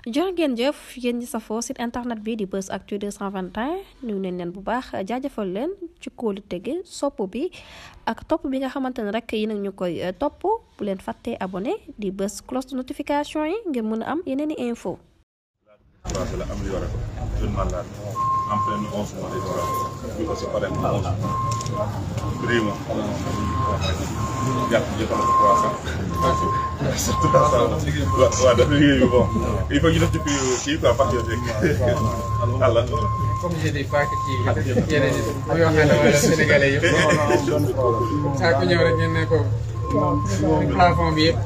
jërë ngeen jëf yéen ñi safoo site internet bi di Buzz Actu 221 ñu neen leen bu baax jaajëfal leen ci kóolu tege sopp bi ak topp bi nga xamante ne rek yi nag ñu koy topp bu leen fàttee abonné di bës cloche de notification yi ngir mën a am yeneen i info en pleine 11 mois bi aussi pare na 11 mois prima jàpp jëppal ko 300 tout à fait waaw dafa liggéey bi bon il faut ñu def ci kii quoi patriotique Allah comme je dis pas que ci yeneen yi bu yoo xam ne wala sénégalais yëpp saa ku ñëw rek ngeen ne ko plafond bi yëpp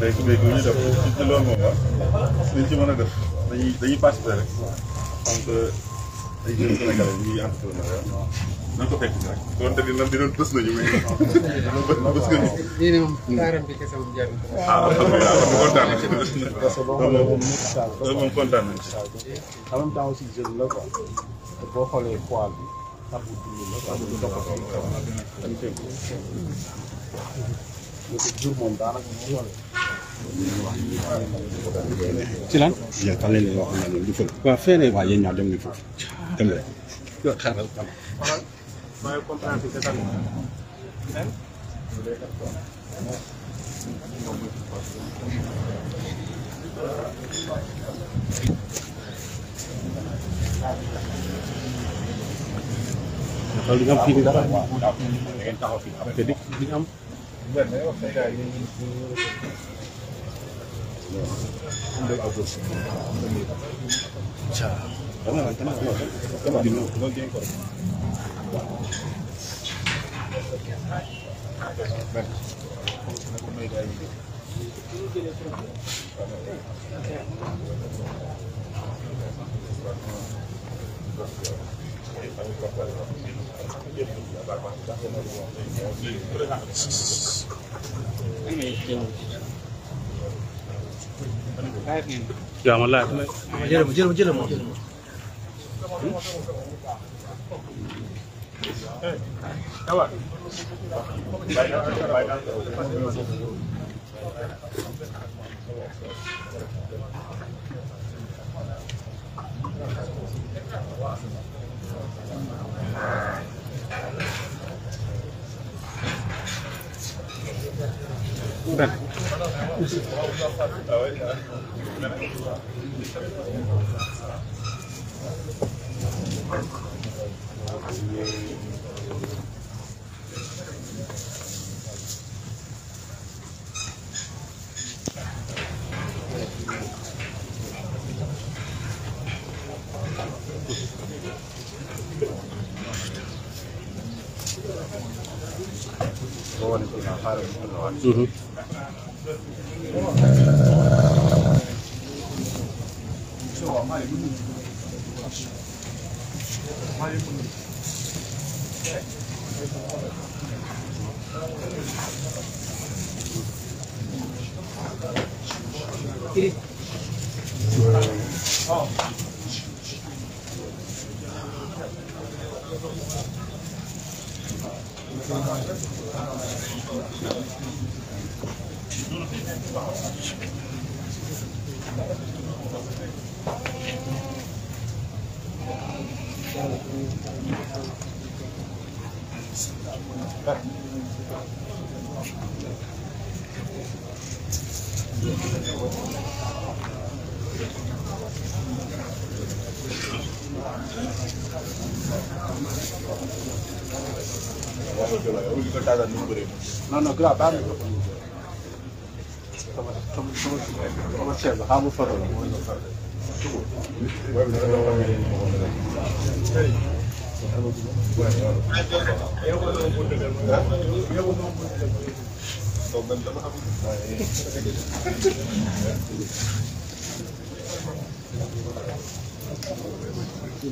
léegi léegi ñu def ci loolu moom liñ ci mën a def dañuy participer rek donc ay jeunes sénégalais ñu ngi entrepreneur nañ ko fekk rek donte dina bës nañu mais bës nga ñu lii ne moom taaram bi kese moom jar alhamdulilah kontaan nañ ci moom kontaan nañ ci en même temps aussi jeune la quoi boo xoolee poids bi sax bu dund la quoi bu toppatoo jur moom daanaka mu wala ci lan yéen fan lañ leen wax ne leen du fël waaw feene waa yéen ñaar dem ni foofu dem leen yo xaaral xool di nga am fii dara da ngeen taxaw fii après di nga am yaa ma laaj jël ma non non grave daal sama chef la xamul photo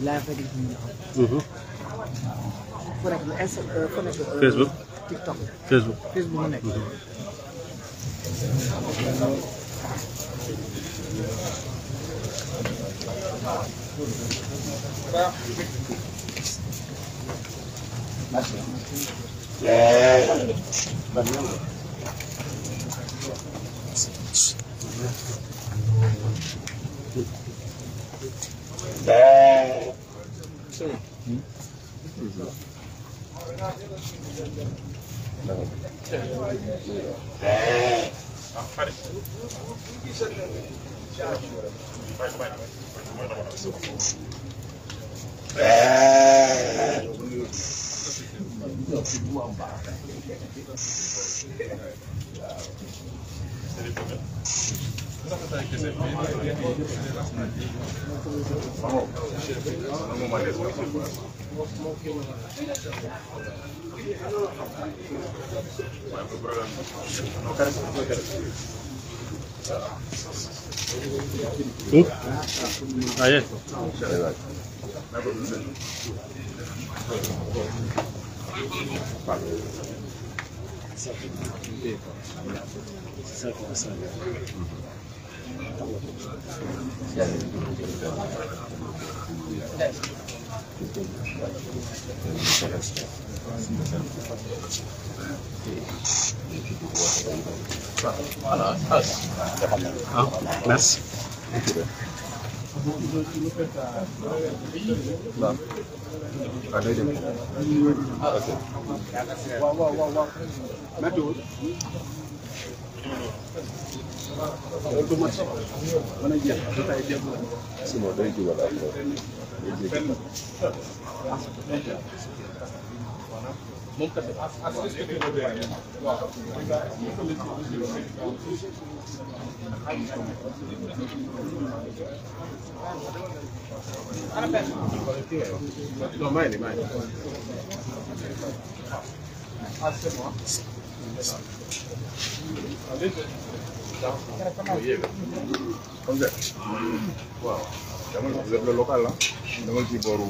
la Facebook TikTok Facebook mu nekk Ayer. Merci. Non, mai. waaw dama lépp la local la dama ci booru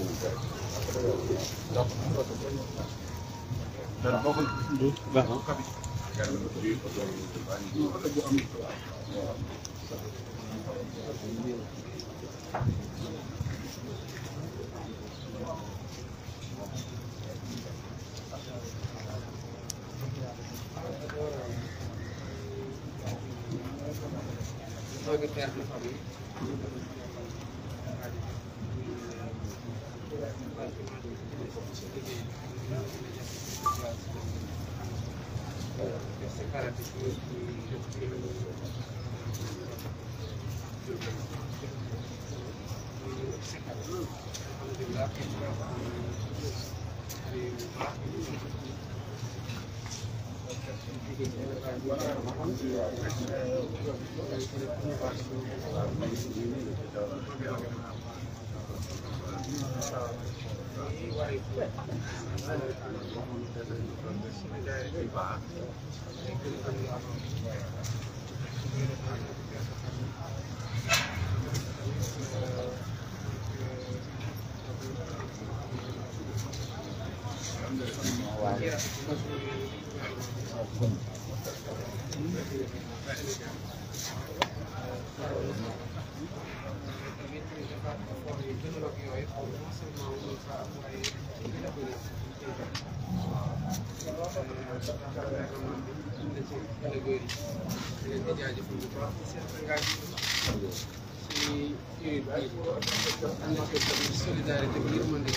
solidarité bi yërmande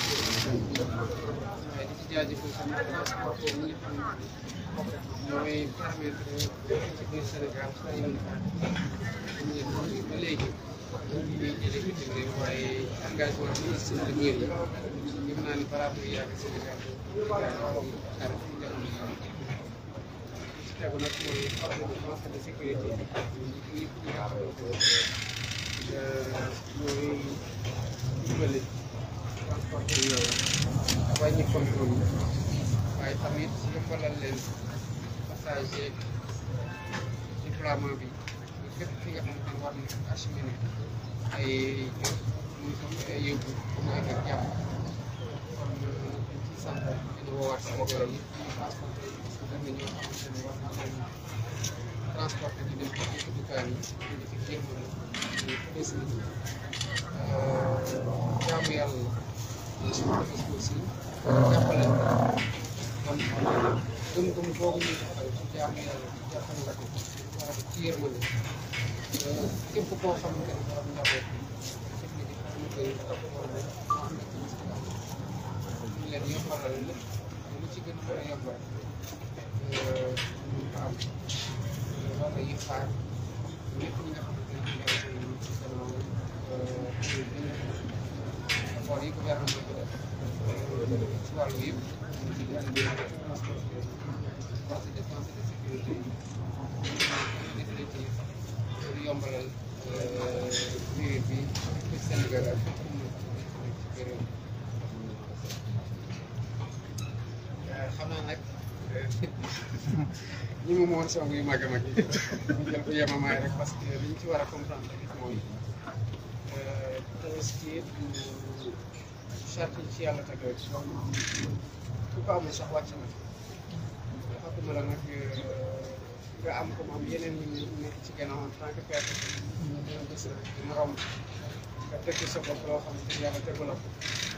waaye di ci jaajëfal sama transport ñi nga xam ne ñooy permettre ci biir Sénégal ba léegi ñuy jëlee bitim réew waaye engagement bi ci seen liggéey yi gëm naa ni balaa muy yàgg Sénégal dara fi jamono yi ci tegu nag mooy force de défense et de sécurité yi nga xam mooy dimbali transporteur yooyu wàññi contrôle yi waaye tamit yombalal leen passager déploiement bi fépp fi nga xamante ne war nañ ko acheminer ay jot muy yóbbu muy ak jàmm kon ci sant dañu woowaat Sénégal yi transporteur yi parce que dem na ñoo xamante ne war nañ leen transporter di dem ci dëkkukaay yi di fi jéem a jaamu yàlla la aussi jàppale kon gëm-gëm boobu ñu taxaw ci jaamu yàlla jàppale la ko wala ci yërmande képp koo xamante ne borom njaboot ñu koy ñu leen yombalal lépp lu ci gën a mën a yombal ñu ko am loolu la ñuy xaar lépp ñi nga xamante ne ñu ci gannaaw effort yi gouvernement bi def ci wàllu yëpp ñu ci gën a transport force de défense et de sécurité définitive pour yombalal mbir bi ci Sénégal ak xam naa nag ñi mu moon song yu mag a mag yi ñu jël ko yemamaay rek parce que li ñu ci war a comprendre tamit mooy tabaski du charte yi ci yàlla teg rek donc ku ko amul sax wàcc na waxatuma la nag nga am ko moom yeneen ñi nekk ci gannaaw en tant que père dina gis dina romb nga tekki sa bopp loo xam ne yàlla tegu la ko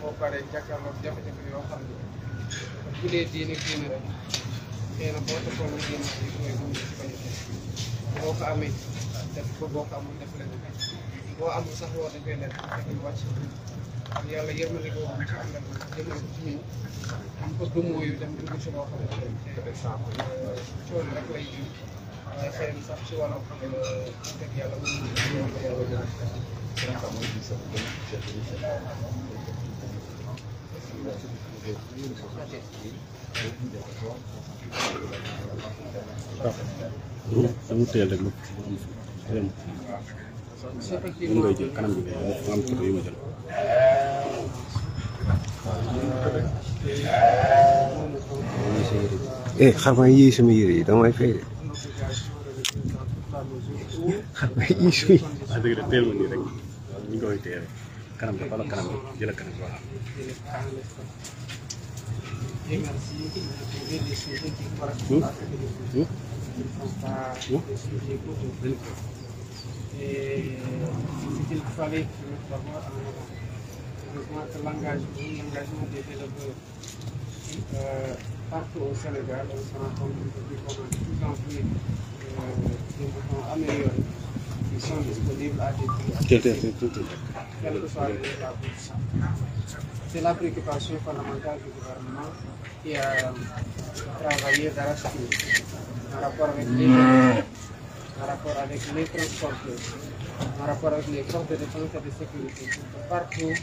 boo paree jàkkaarloog jafe-jafe yoo xam ne bu dee diine rek xëy na boo toppoon lu diine bi mooy bu ci bañ a boo ko amee def ko boo ko amul def leneen boo amul sax woo defee leen fekk wàcc kon yàlla yërmande boobu ci àndal jëmale ko ci ñun am ko dumóoyu dem dugg ci loo xam ne coono rek lay ji waaye xëy na sax ci wàllu dëgg yàlla mën sama teel rek mën ngay jël kanam bi am photo yu ma jël xam nga yii sama yére yi damay fay de xam nga yii suy wax dëgg de teel ma nii rek ñu koy teel kanam bi wala kanam bi jël kanam bi voilà il fallait que d'abord heureusement que l'engagement des éleveurs partout au Sénégal, on se rend compte de plus en plus des moutons améliorés qui sont disponibles à des prix quel que soit la bourse. C'est la préoccupation fondamentale du gouvernement qui a travaillé d'arrache-pied en rapport avec les transporteurs, en rapport avec les forces de défense et de sécurité, pour que partout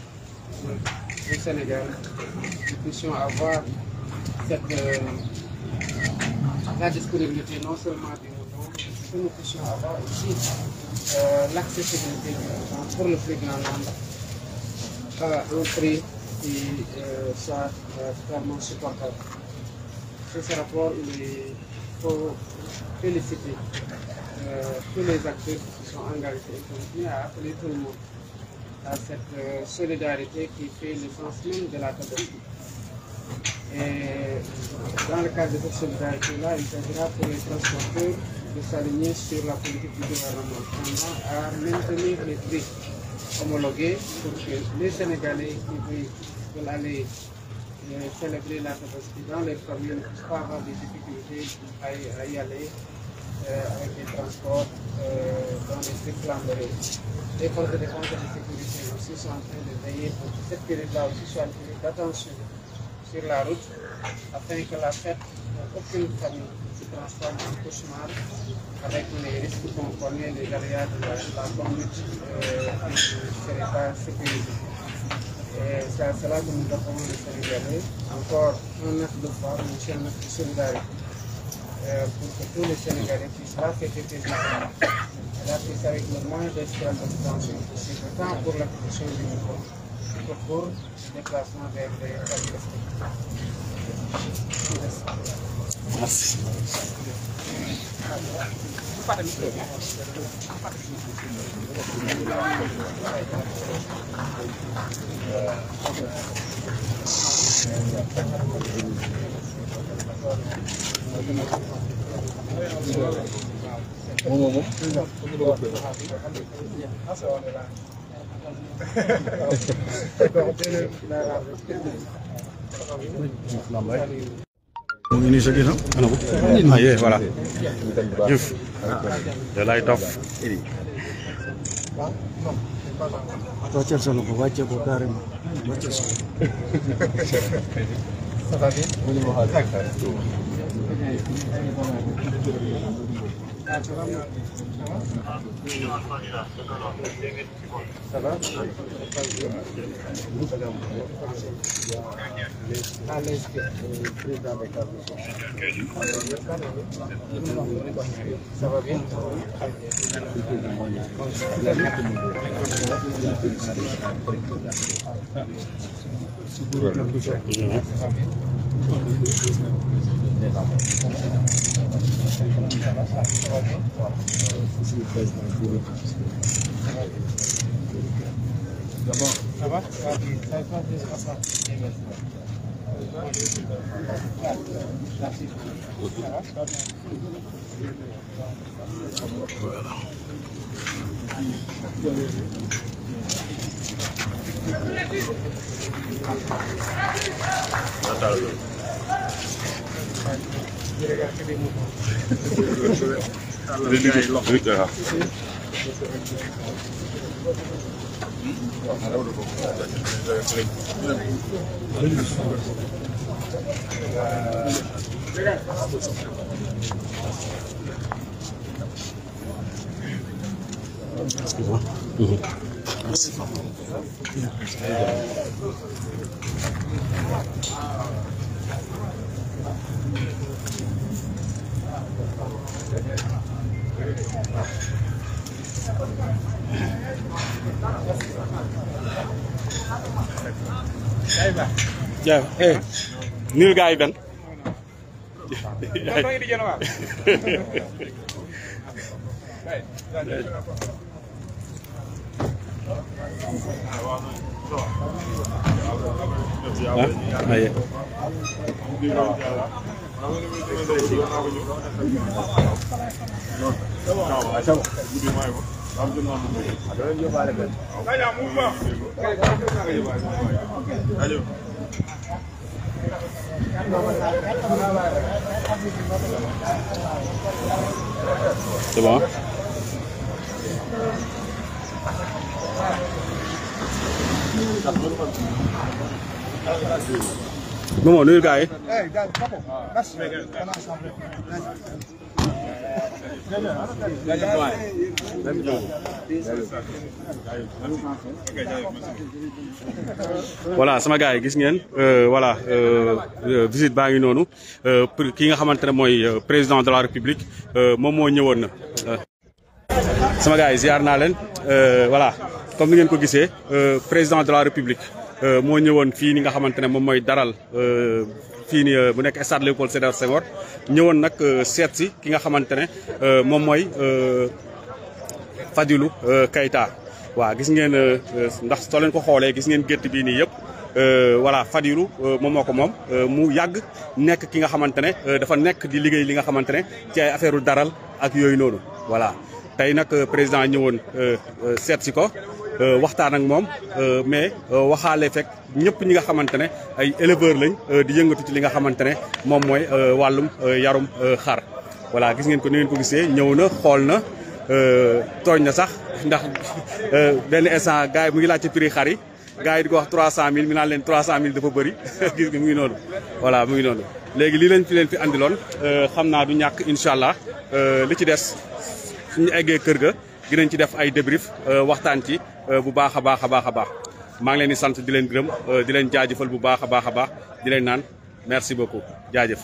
au Sénégal, nous puissions avoir la disponibilité non seulement du mouton, mais que nous puissions avoir aussi l'accessibilité du mouton pour le plus grand nombre à un prix qui soit totalement supportable. Sur ce rapport, il faut féliciter tous les acteurs qui sont engagés et continuer à appeler tout le monde à cette solidarité qui fait l'essence même de la tabaski. Et dans le cadre de cette solidarité-là, il s'agira pour les transporteurs de s'aligner sur la politique du gouvernement, tendant à maintenir les prix homologués pour que les Sénégalais qui veulent aller célébrer la tabaski dans les communes ne puissent pas avoir des difficultés à y aller avec les transports dans les trucs flambés. Les forces de défense et de sécurité aussi sont en train de veiller pour que cette période-là aussi soit une période d'attention sur la route, afin que la fête, aucune famille se transforme en cauchemar avec les risques qu'on connaît, les aléas de la conduite qui ne seraient pas sécurisés. Et c'est à cela que nous appelons les Sénégalais, encore un acte de foi, mais aussi un acte de solidarité, pour que tous les Sénégalais puissent la fêter paisiblement, la fêter avec le moins d'exploitation possible, tant pour la production du mouton que pour le déplacement vers les familles respectives. Merci. mu ngi nii sa ginnaaw ana ko ah yee voilà jëf da lay topp wàccal sa loxo wàcce ko carrément wàccal sa loxo. Ça va? Excuse-moi. Merci. Ja, nil gaay ben. Aye. C'est bon. Momo nuyu gaay. Voilà sama gaay gis ngeen voilà visite baa ngi noonu ki nga xamante ne mooy président de la République moom moo ñëwoon na sama gaay ziar naa leen voilà comme ni ngeen ko gisee président de la République moo ñëwoon fii ni nga xamante ne moom mooy daral fii ni bu nekk stade Léopold Sédar Senghor ñëwoon nag seet si ki nga xamante ne moom mooy Fadilou Keita waaw gis ngeen ndax soo leen ko xoolee gis ngeen gétt bii nii yëpp voilà Fadilou moom moo ko moom mu yàgg nekk ki nga xamante ne dafa nekk di liggéey li nga xamante ne ci ay affaire u daral ak yooyu noonu voilà tey nag président ñëwoon seet si ko waxtaan ak moom mais waxaale fekk ñëpp ñi nga xamante ne ay éleveur lañ di yëngatu ci li nga xamante ne moom mooy wàllum yarum xar voilà gis ngeen ko ni ngeen ko gisee ñëw na xool na tooñ na sax ndax benn instant gars yi mu ngi laaj ci prix xar yi gars yi di ko wax 300000 mi naan leen 300000 dafa bëri gis nga mu ngi noonu voilà mu ngi noonu léegi lii lañ fi leen fi andiloon xam naa du ñàkk incha allah li ci des suñu eggee kër ga dinañ ci def ay débrief waxtaan ci bu baax a baax a baax a baax maa ngi leen di sant di leen gërëm di leen jaajëfal bu baax a baax a baax di leen naan merci beaucoup jaajëf